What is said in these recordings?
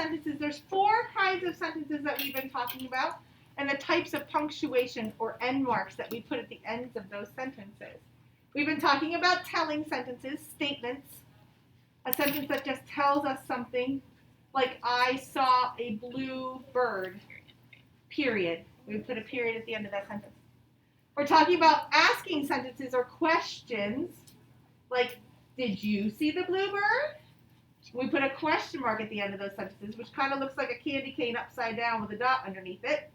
sentences. There's 4 kinds of sentences that we've been talking about, and the types of punctuation or end marks that we put at the ends of those sentences. We've been talking about telling sentences, statements, a sentence that just tells us something, like I saw a blue bird, period. We put a period at the end of that sentence. We're talking about asking sentences or questions, like, did you see the blue bird? We put a question mark at the end of those sentences, which kind of looks like a candy cane upside down with a dot underneath it.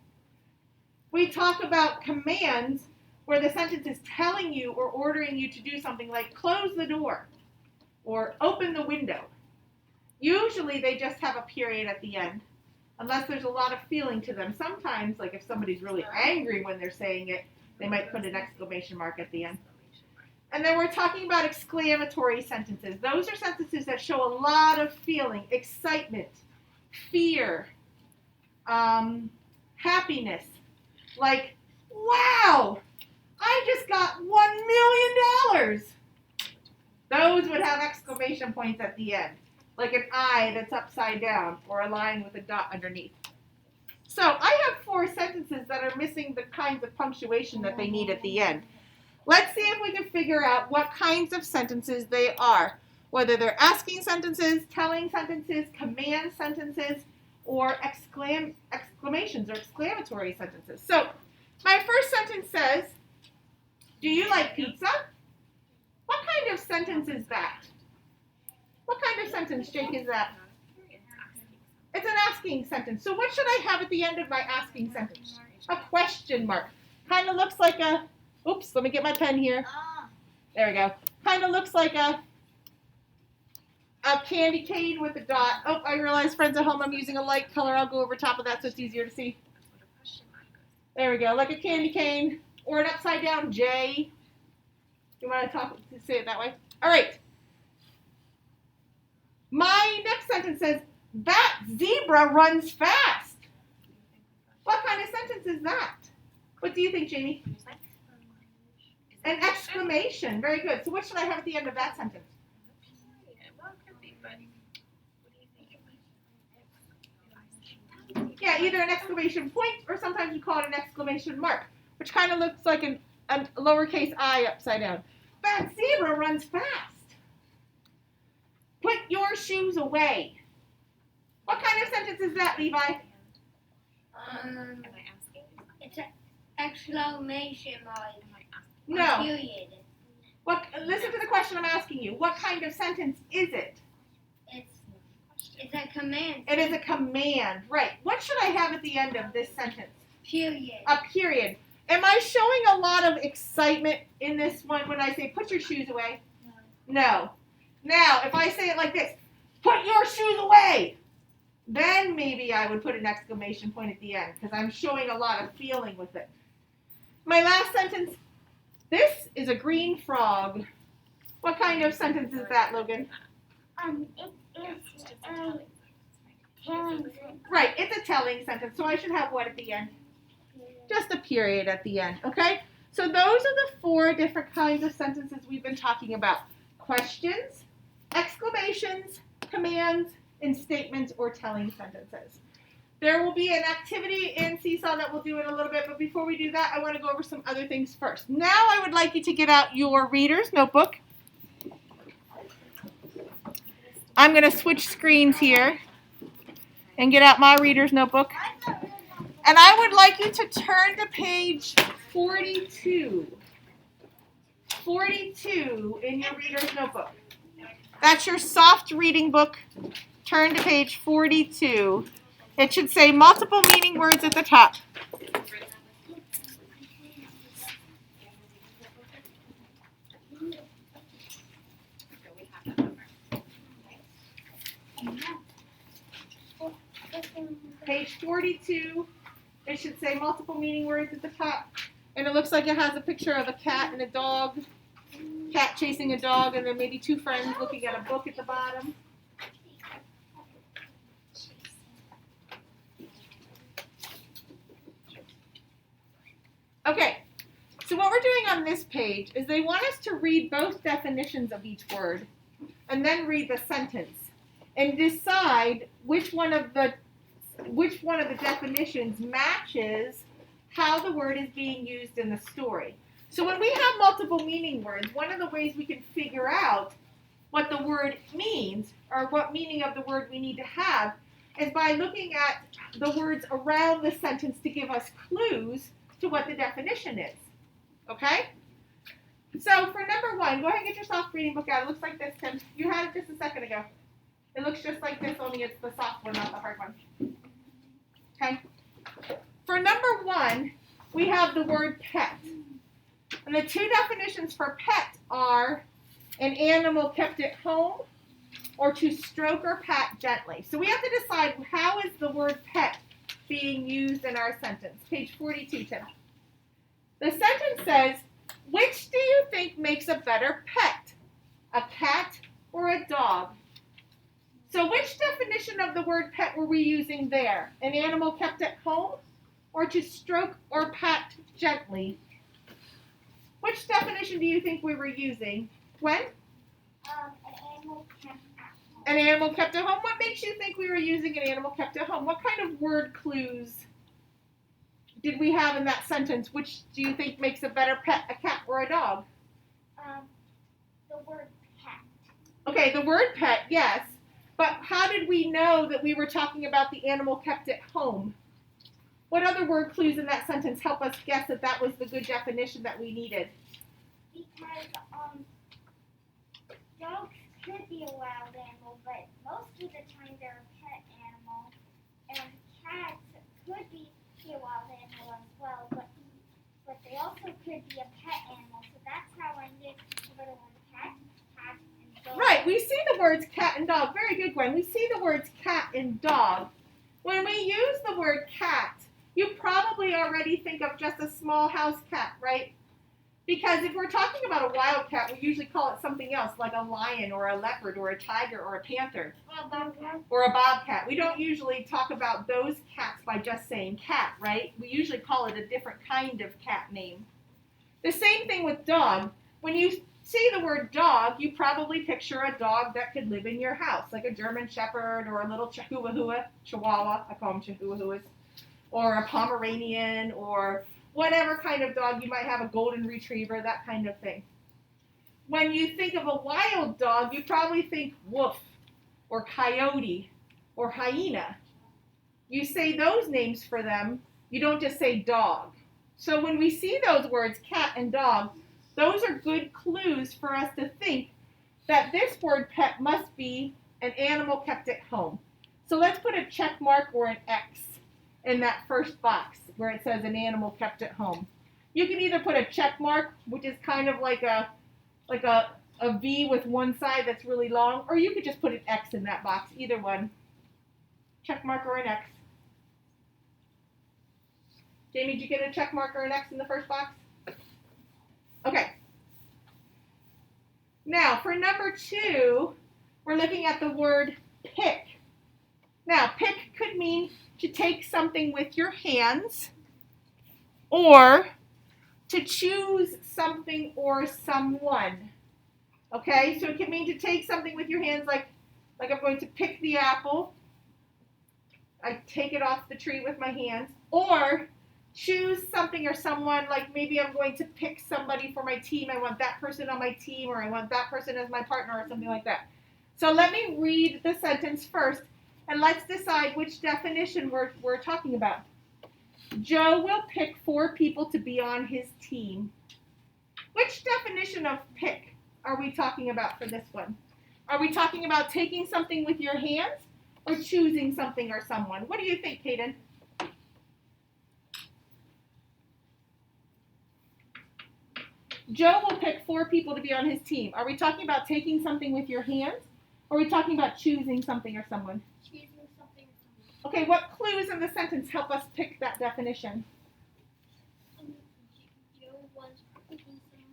We talk about commands, where the sentence is telling you or ordering you to do something like close the door or open the window. Usually they just have a period at the end, unless there's a lot of feeling to them. Sometimes, like if somebody's really angry when they're saying it, they might put an exclamation mark at the end. And then we're talking about exclamatory sentences. Those are sentences that show a lot of feeling, excitement, fear, happiness. Like, wow, I just got $1 million. Those would have exclamation points at the end, like an I that's upside down or a line with a dot underneath. So I have 4 sentences that are missing the kinds of punctuation that they need at the end. Let's see if we can figure out what kinds of sentences they are, whether they're asking sentences, telling sentences, command sentences, or exclamations or exclamatory sentences. So my first sentence says, do you like pizza? What kind of sentence is that? What kind of sentence, Jake, is that? It's an asking sentence. So what should I have at the end of my asking sentence? A question mark. Kind of looks like a, oops, let me get my pen here. There we go. Kind of looks like a candy cane with a dot. Oh, I realize, friends at home, I'm using a light color. I'll go over top of that so it's easier to see. There we go, like a candy cane or an upside down J. You want to say it that way? All right. My next sentence says, that zebra runs fast. What kind of sentence is that? What do you think, Jamie? An exclamation. Very good. So what should I have at the end of that sentence? Yeah, either an exclamation point or sometimes we call it an exclamation mark, which kind of looks like a lowercase I upside down. That zebra runs fast. Put your shoes away. What kind of sentence is that, Levi? It's an exclamation mark. No. Period. Listen to the question I'm asking you. What kind of sentence is it? It's a command. It is a command, right. What should I have at the end of this sentence? Period. A period. Am I showing a lot of excitement in this one when I say put your shoes away? No. Now, if I say it like this, put your shoes away, then maybe I would put an exclamation point at the end because I'm showing a lot of feeling with it. My last sentence, this is a green frog. What kind of sentence is that, Logan? It's a telling sentence. Right, it's a telling sentence, so I should have what at the end? Just a period at the end, okay? So those are the 4 different kinds of sentences we've been talking about. Questions, exclamations, commands, and statements or telling sentences. There will be an activity in Seesaw that we'll do in a little bit, but before we do that, I want to go over some other things first. Now I would like you to get out your reader's notebook. I'm going to switch screens here and get out my reader's notebook. And I would like you to turn to page 42. 42 in your reader's notebook. That's your soft reading book. Turn to page 42. It should say multiple meaning words at the top. Page 42, it should say multiple meaning words at the top. And it looks like it has a picture of a cat and a dog. Cat chasing a dog, and then maybe 2 friends looking at a book at the bottom. Okay, so what we're doing on this page is they want us to read both definitions of each word and then read the sentence and decide which one of the definitions matches how the word is being used in the story. So when we have multiple meaning words, one of the ways we can figure out what the word means or what meaning of the word we need to have is by looking at the words around the sentence to give us clues to what the definition is. Okay? So for number one, go ahead and get your soft reading book out. It looks like this, Tim. You had it just a second ago. It looks just like this, only it's the soft one, not the hard one. Okay? For number one, we have the word pet. And the two definitions for pet are an animal kept at home or to stroke or pat gently. So we have to decide how is the word pet being used in our sentence. Page 42, Tim. The sentence says, which do you think makes a better pet, a cat or a dog? So which definition of the word pet were we using there? An animal kept at home or to stroke or pat gently? Which definition do you think we were using? Gwen? An animal kept at home. An animal kept at home. What makes you think we were using an animal kept at home? What kind of word clues did we have in that sentence? Which do you think makes a better pet, a cat or a dog? The word pet. Okay, the word pet, yes. But how did we know that we were talking about the animal kept at home? What other word clues in that sentence help us guess that that was the good definition that we needed? Because dogs could be a wild animal, but most of the time they're a pet animal. And cats could be a wild animal as well, but they also could be a pet animal. So that's how I knew the word cat, and dog. Right, we see the words cat and dog. Very good, Gwen. We see the words cat and dog. When we use the word cat, you probably already think of just a small house cat, right? Because if we're talking about a wild cat, we usually call it something else, like a lion or a leopard or a tiger or a panther. Or a bobcat. We don't usually talk about those cats by just saying cat, right? We usually call it a different kind of cat name. The same thing with dog. When you see the word dog, you probably picture a dog that could live in your house, like a German Shepherd or a little Chihuahua, I call them Chihuahuas, or a Pomeranian, or whatever kind of dog you might have, a golden retriever, that kind of thing. When you think of a wild dog, you probably think wolf, or coyote, or hyena. You say those names for them, you don't just say dog. So when we see those words, cat and dog, those are good clues for us to think that this word pet must be an animal kept at home. So let's put a check mark or an X in that first box where it says an animal kept at home. You can either put a check mark, which is kind of like a V with one side that's really long, or you could just put an X in that box, either one. Check mark or an X. Jamie, did you get a check mark or an X in the first box? Okay. Now, for number two, we're looking at the word pick. Now, pick could mean to take something with your hands or to choose something or someone. Okay, so it can mean to take something with your hands, like I'm going to pick the apple. I take it off the tree with my hands. Or choose something or someone, like maybe I'm going to pick somebody for my team. I want that person on my team, or I want that person as my partner, or something like that. So let me read the sentence first, and let's decide which definition we're talking about. Joe will pick 4 people to be on his team. Which definition of pick are we talking about for this one? Are we talking about taking something with your hands or choosing something or someone? What do you think, Kaden? Joe will pick 4 people to be on his team. Are we talking about taking something with your hands? Or are we talking about choosing something or someone? Choosing something or someone. Okay, what clues in the sentence help us pick that definition? Joe was picking some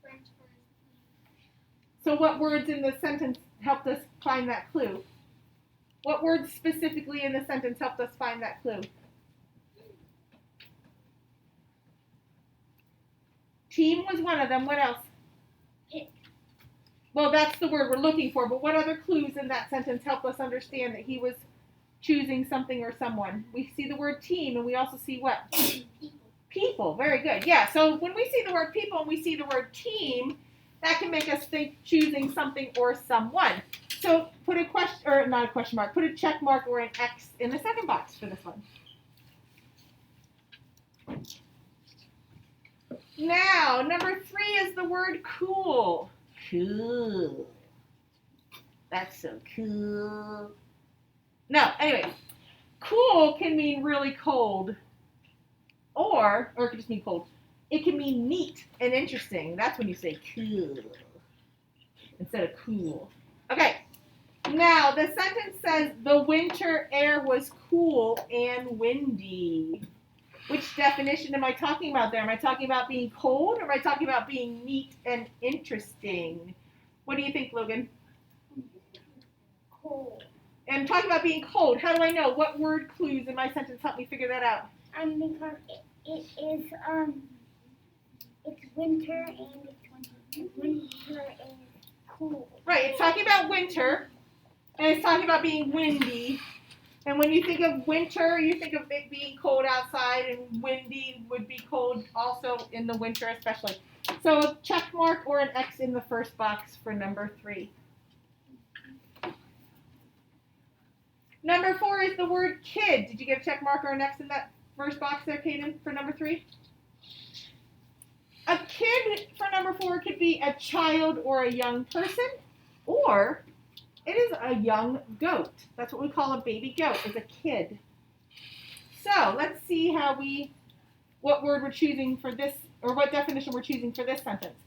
friends for his team. So what words in the sentence helped us find that clue? What words specifically in the sentence helped us find that clue? Team was one of them. What else? Pick. Well, that's the word we're looking for, but what other clues in that sentence help us understand that he was choosing something or someone? We see the word team, and we also see what? People. People. Very good. Yeah, so when we see the word people and we see the word team, that can make us think choosing something or someone. So put a question, or not a question mark, put a check mark or an X in the second box for this one. Now, number 3 is the word cool. Cool. That's so cool. No, anyway, cool can mean really cold, or it can just mean cold. It can mean neat and interesting. That's when you say cool instead of cool. Okay, now the sentence says the winter air was cool and windy. Which definition am I talking about there? Am I talking about being cold, or am I talking about being neat and interesting? What do you think, Logan? Cold. I'm talking about being cold. How do I know? What word clues in my sentence help me figure that out? Because it is it's winter and winter is cool. Right, it's talking about winter, and it's talking about being windy. And when you think of winter, you think of it being cold outside, and windy would be cold also in the winter especially. So a check mark or an X in the first box for number 3. Number 4 is the word kid. Did you get a check mark or an X in that first box there, Kaden, for number 3? A kid for number 4 could be a child or a young person, or it is a young goat. That's what we call a baby goat, is a kid. So let's see what word we're choosing for this, or what definition we're choosing for this sentence.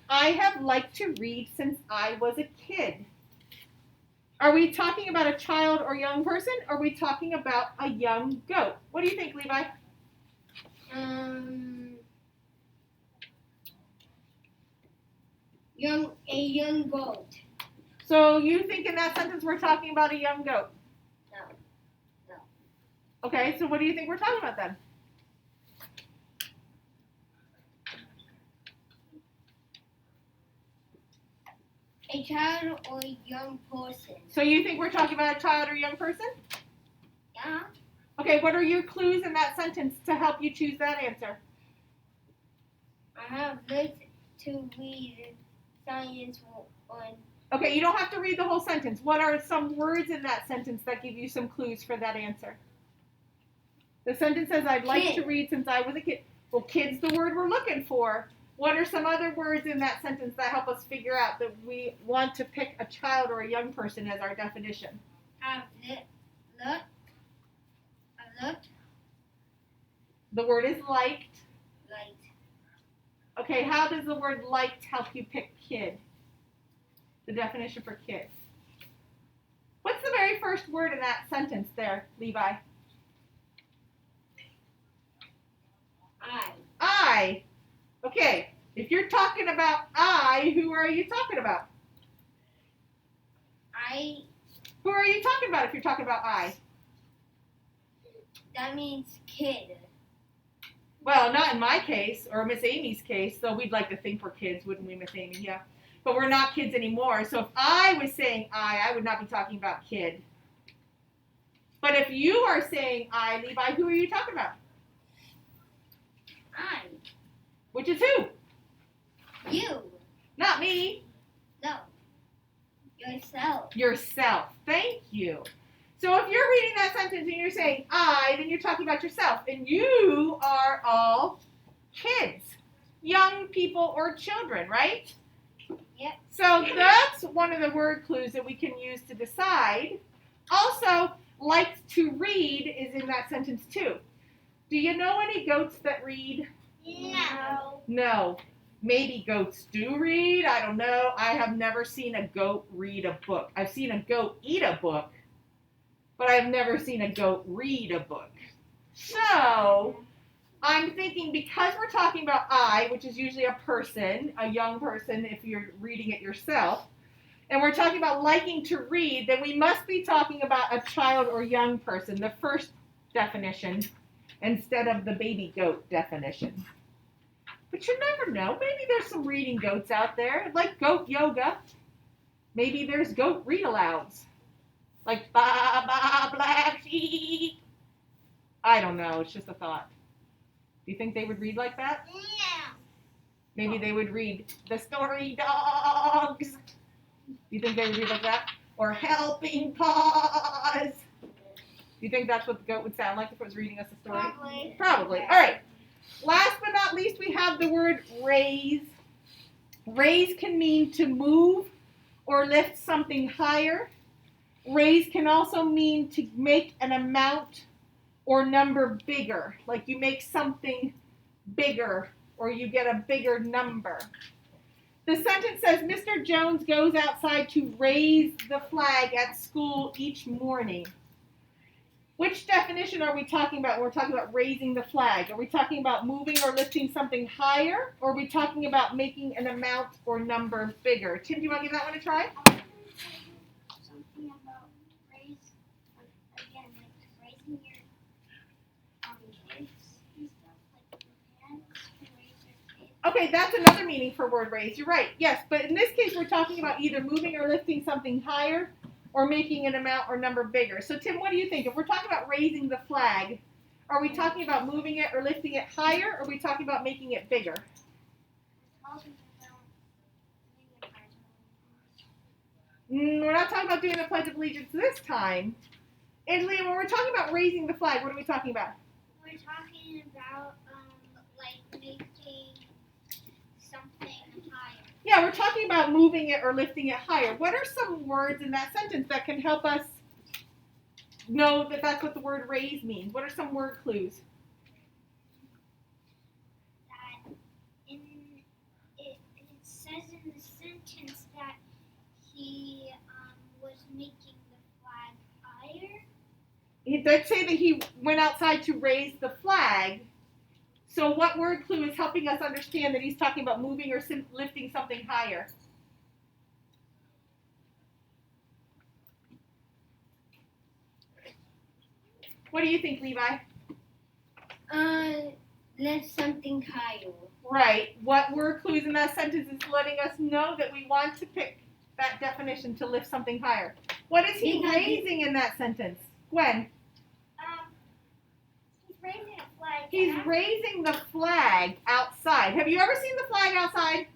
I have liked to read since I was a kid. Are we talking about a child or young person, or are we talking about a young goat? What do you think, Levi? A young goat. So you think in that sentence we're talking about a young goat? No. Okay, so what do you think we're talking about then? A child or a young person. So you think we're talking about a child or young person? Yeah. Okay, what are your clues in that sentence to help you choose that answer? I have liked to read science on. Okay, you don't have to read the whole sentence. What are some words in that sentence that give you some clues for that answer? The sentence says, I'd like to read since I was a kid. Well, kid's the word we're looking for. What are some other words in that sentence that help us figure out that we want to pick a child or a young person as our definition? I've looked. The word is liked. Liked. Okay, how does the word liked help you pick kid? The definition for kid. What's the very first word in that sentence there, Levi? I. Okay, if you're talking about I, who are you talking about? Who are you talking about if you're talking about I? That means kid. Well, not in my case, or Miss Amy's case, though we'd like to think we're kids, wouldn't we, Miss Amy? Yeah. But we're not kids anymore, so if I was saying I would not be talking about kid. But if you are saying I, Levi, who are you talking about? I. Which is who? You. Not me. No. Yourself. Yourself. Thank you. So if you're reading that sentence and you're saying I, then you're talking about yourself. And you are all kids, young people or children, right? Yep. So that's one of the word clues that we can use to decide. Also, liked to read is in that sentence too. Do you know any goats that read? No. No. Maybe goats do read. I don't know. I have never seen a goat read a book. I've seen a goat eat a book, but I've never seen a goat read a book. So I'm thinking because we're talking about I, which is usually a person, a young person if you're reading it yourself, and we're talking about liking to read, then we must be talking about a child or young person, the first definition, instead of the baby goat definition. But you never know. Maybe there's some reading goats out there, like goat yoga. Maybe there's goat read-alouds. Like, ba, ba, black sheep. I don't know. It's just a thought. Do you think they would read like that? Yeah. Maybe they would read the story dogs. Do you think they would read like that? Or helping paws. Do you think that's what the goat would sound like if it was reading us a story? Probably. Probably. All right. Last but not least, we have the word raise. Raise can mean to move or lift something higher. Raise can also mean to make an amount or number bigger. Like you make something bigger or you get a bigger number. The sentence says, Mr. Jones goes outside to raise the flag at school each morning. Which definition are we talking about when we're talking about raising the flag? Are we talking about moving or lifting something higher? Or are we talking about making an amount or number bigger? Tim, do you want to give that one a try? Something about raise, again, like raising your kids and stuff, like your parents can raise your kids. Okay, that's another meaning for word raise. You're right. Yes, but in this case, we're talking about either moving or lifting something higher or making an amount or number bigger. So, Tim, what do you think? If we're talking about raising the flag, are we talking about moving it or lifting it higher, or are we talking about making it bigger? We're not talking about doing the Pledge of Allegiance this time. And Liam, when we're talking about raising the flag, what are we talking about? We're talking about, like making something higher. Yeah, we're talking about moving it or lifting it higher. What are some words in that sentence that can help us know that that's what the word raise means? What are some word clues? That it says in the sentence that he was making the flag higher. It did say that he went outside to raise the flag. So what word clue is helping us understand that he's talking about moving or lifting something higher? What do you think, Levi? Lift something higher. Right. What word clues in that sentence is letting us know that we want to pick that definition to lift something higher? What is he raising in that sentence? Gwen? He's raising a flag. He's raising the flag outside. Have you ever seen the flag outside?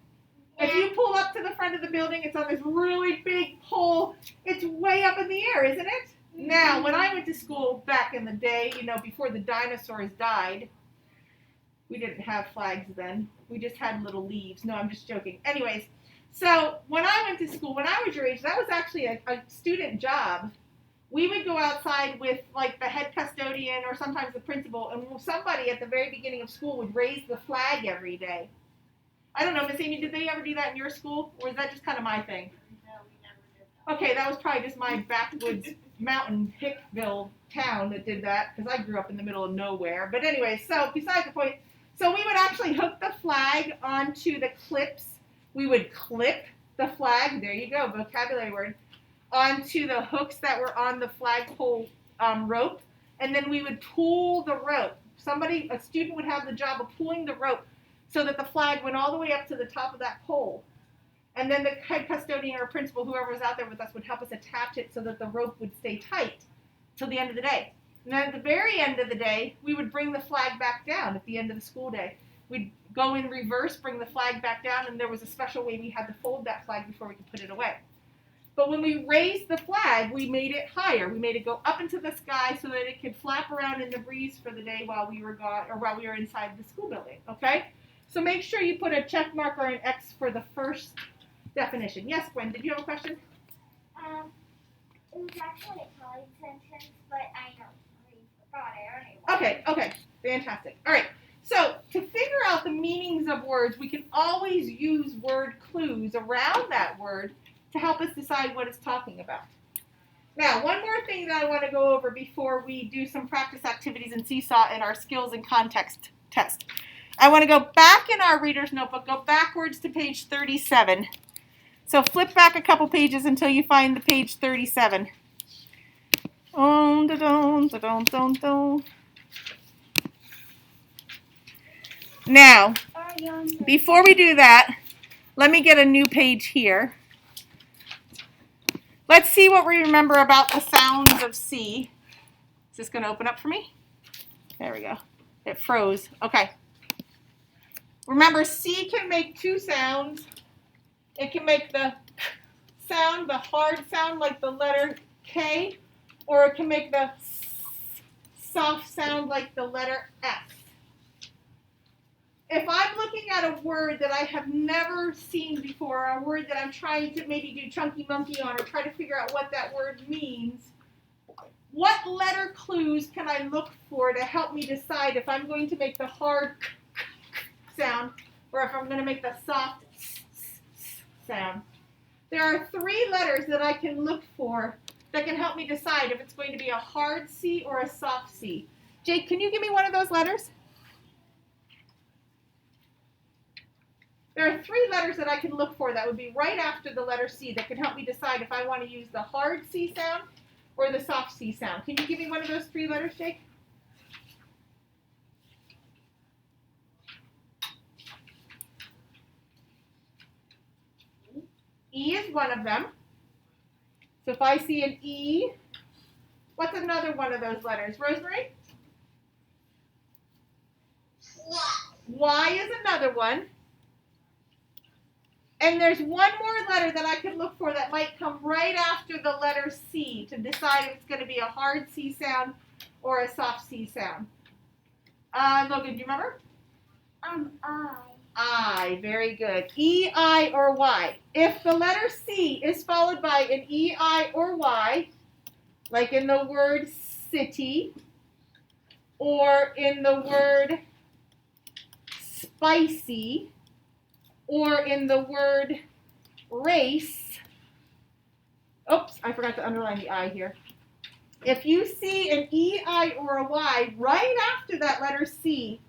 Yeah. If you pull up to the front of the building, it's on this really big pole. It's way up in the air, isn't it? Mm-hmm. Now, when I went to school back in the day, before the dinosaurs died, we didn't have flags then. We just had little leaves. No, I'm just joking. Anyways, so when I went to school, when I was your age, that was actually a student job. We would go outside with like the head custodian or sometimes the principal, and somebody at the very beginning of school would raise the flag every day. I don't know, Miss Amy, did they ever do that in your school, or is that just kind of my thing? No, we never did that. Okay, that was probably just my backwoods mountain Hickville town that did that, because I grew up in the middle of nowhere. But anyway, so besides the point, so we would actually hook the flag onto the clips. We would clip the flag, there you go, vocabulary word, onto the hooks that were on the flagpole rope, and then we would pull the rope. A student would have the job of pulling the rope so that the flag went all the way up to the top of that pole. And then the head custodian or principal, whoever was out there with us, would help us attach it so that the rope would stay tight till the end of the day. And then at the very end of the day, we would bring the flag back down at the end of the school day. We'd go in reverse, bring the flag back down, and there was a special way we had to fold that flag before we could put it away. But when we raised the flag, we made it higher. We made it go up into the sky so that it could flap around in the breeze for the day while we were gone, or while we were inside the school building. Okay? So make sure you put a check mark or an X for the first definition. Yes, Gwen, did you have a question? It was actually a college sentence, but I forgot it anyway. Okay, fantastic. All right, so to figure out the meanings of words, we can always use word clues around that word to help us decide what it's talking about. Now, one more thing that I want to go over before we do some practice activities in Seesaw in our skills and context test. I want to go back in our reader's notebook, go backwards to page 37. So flip back a couple pages until you find the page 37. Now, before we do that, let me get a new page here. Let's see what we remember about the sounds of C. Is this going to open up for me? There we go. It froze. Okay. Remember, C can make two sounds. It can make the sound, the hard sound like the letter K, or it can make the soft sound like the letter S. If I'm looking at a word that I have never seen before, a word that I'm trying to maybe do chunky monkey on or try to figure out what that word means, what letter clues can I look for to help me decide if I'm going to make the hard sound or if I'm going to make the soft sound? There are three letters that I can look for that can help me decide if it's going to be a hard C or a soft C. Jake, can you give me one of those letters? There are three letters that I can look for that would be right after the letter C that can help me decide if I want to use the hard C sound or the soft C sound. Can you give me one of those three letters, Jake? E is one of them. So if I see an E, what's another one of those letters? Rosemary? Y is another one. And there's one more letter that I could look for that might come right after the letter C to decide if it's going to be a hard C sound or a soft C sound. Logan, do you remember? I. I, very good. E, I, or Y. If the letter C is followed by an E, I, or Y, like in the word city, or in the word spicy, or in the word race, oops, I forgot to underline the I here. If you see an E, I, or a Y right after that letter C,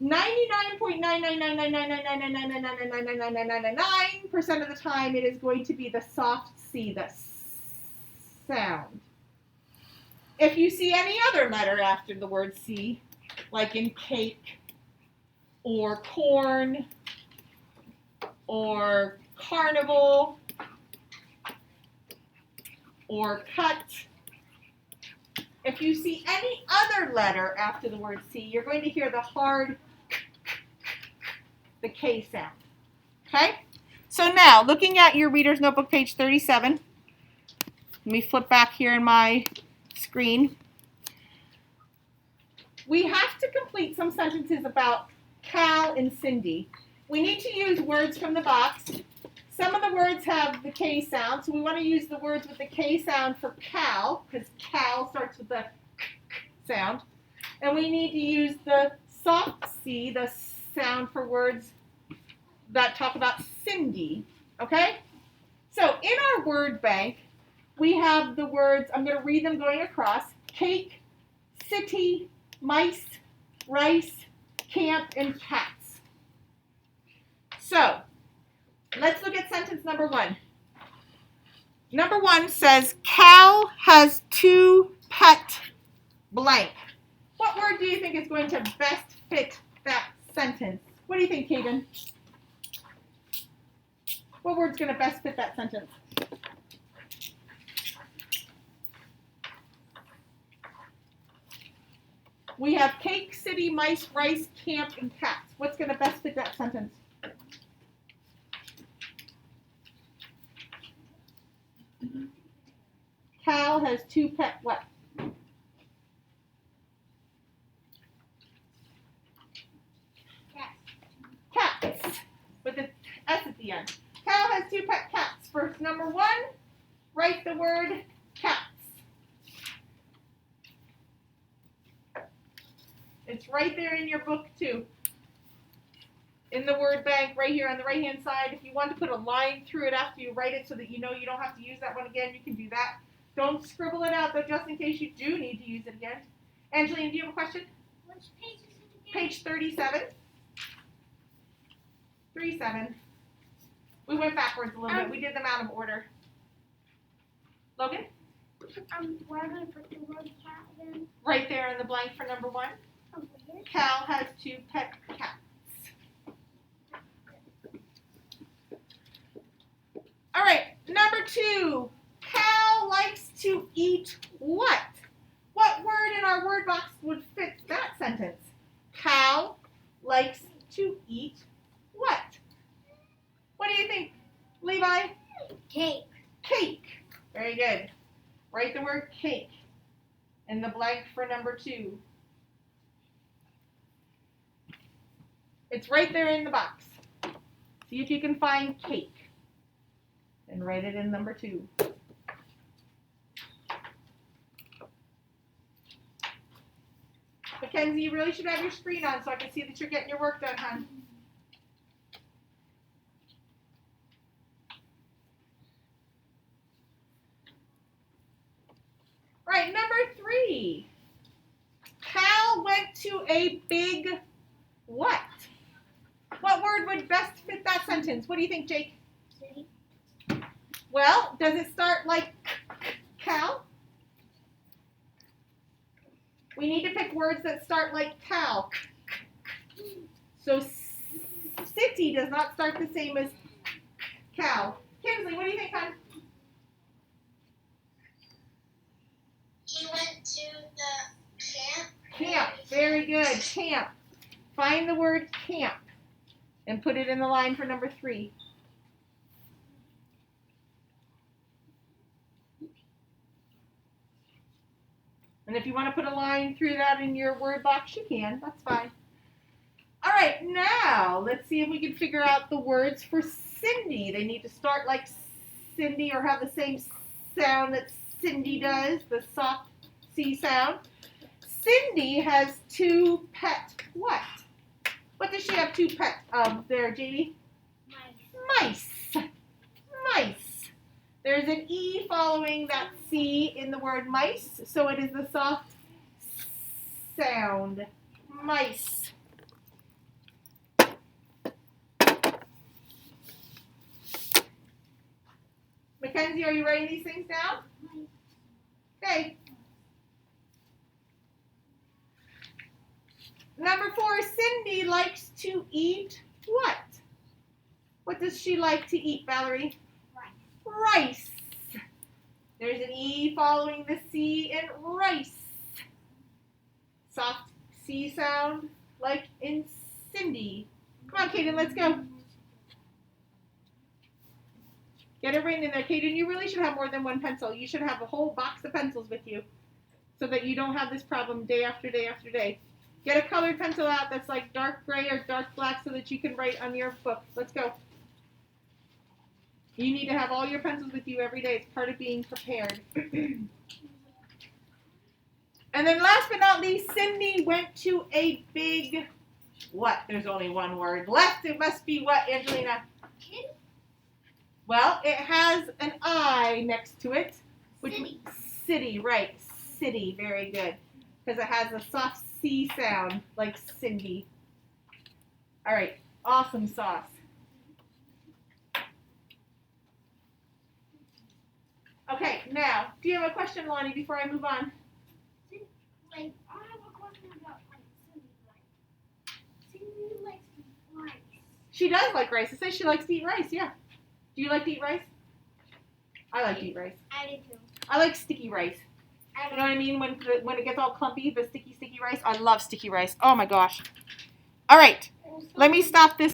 99.9999999999999% of the time it is going to be the soft C, the sound. If you see any other letter after the word C, like in cake, or corn, or carnival, or cut, if you see any other letter after the word C, you're going to hear the hard the K sound. Okay? So now, looking at your Reader's Notebook, page 37, let me flip back here in my screen. We have to complete some sentences about Cal and Cindy. We need to use words from the box. Some of the words have the K sound, so we want to use the words with the K sound for Cal, because Cal starts with the sound. And we need to use the soft C, the sound for words that talk about Cindy, okay? So in our word bank, we have the words, I'm going to read them going across, cake, city, mice, rice, camp, and cats. So let's look at sentence number one. Number one says, Cal has two pet blank. What word do you think is going to best fit that sentence? What do you think, Kaden? What word's going to best fit that sentence? We have cake, city, mice, rice, camp, and cats. What's going to best fit that sentence? Cal has two pet what? Cats. With the S at the end. Cal has two pet cats. For number one, write the word cats. It's right there in your book too. In the word bank, right here on the right hand side. If you want to put a line through it after you write it so that you know you don't have to use that one again, you can do that. Don't scribble it out though, just in case you do need to use it again. Angeline, do you have a question? Which page is it again? Page 37. 37. We went backwards a little bit. We did them out of order. Logan? Where am I put the word cat again? Right there in the blank for number one. Over here. Cal has two pet cats. All right, number two. Cal likes to eat what? What word in our word box would fit that sentence? Cow likes to eat what? What do you think, Levi? Cake. Cake. Very good. Write the word cake in the blank for number 2. It's right there in the box. See if you can find cake. And write it in number 2. Mackenzie, you really should have your screen on so I can see that you're getting your work done, hon. Right, number 3. Cal went to a big what? What word would best fit that sentence? What do you think, Jake? City. Well, does it start like cow? We need to pick words that start like cow. So city does not start the same as cow. Kinsley, what do you think, hon? He went to the camp. Camp. Very good. Camp. Find the word camp and put it in the line for number 3. And if you want to put a line through that in your word box, you can. That's fine. All right, now let's see if we can figure out the words for Cindy. They need to start like Cindy or have the same sound that Cindy does, the soft C sound. Cindy has 2 pet what? What does she have 2 pet of there, Jamie? Mice. Mice. There's an E following that C in the word mice, so it is the soft sound. Mice. Mackenzie, are you writing these things down? Okay. Number 4, Cindy likes to eat what? What does she like to eat, Valerie? Rice. There's an E following the C in rice. Soft C sound like in Cindy. Come on, Kaden, let's go. Get it written in there. Kaden, you really should have more than 1 pencil. You should have a whole box of pencils with you so that you don't have this problem day after day after day. Get a colored pencil out that's like dark gray or dark black so that you can write on your book. Let's go. You need to have all your pencils with you every day. It's part of being prepared. And then last but not least, Cindy went to a big what? There's only one word left. It must be what, Angelina? Kid? Well, it has an I next to it. Which City. City, right. City, very good. Because it has a soft C sound like Cindy. All right, awesome sauce. Okay, now, do you have a question, Lonnie, before I move on? Like, I have a question about Cindy. Cindy likes rice. She does like rice. It says she likes to eat rice, yeah. Do you like to eat rice? I like to eat rice. I do too. I like sticky rice. You know what I mean? When it gets all clumpy, the sticky rice. I love sticky rice. Oh my gosh. All right, let me stop this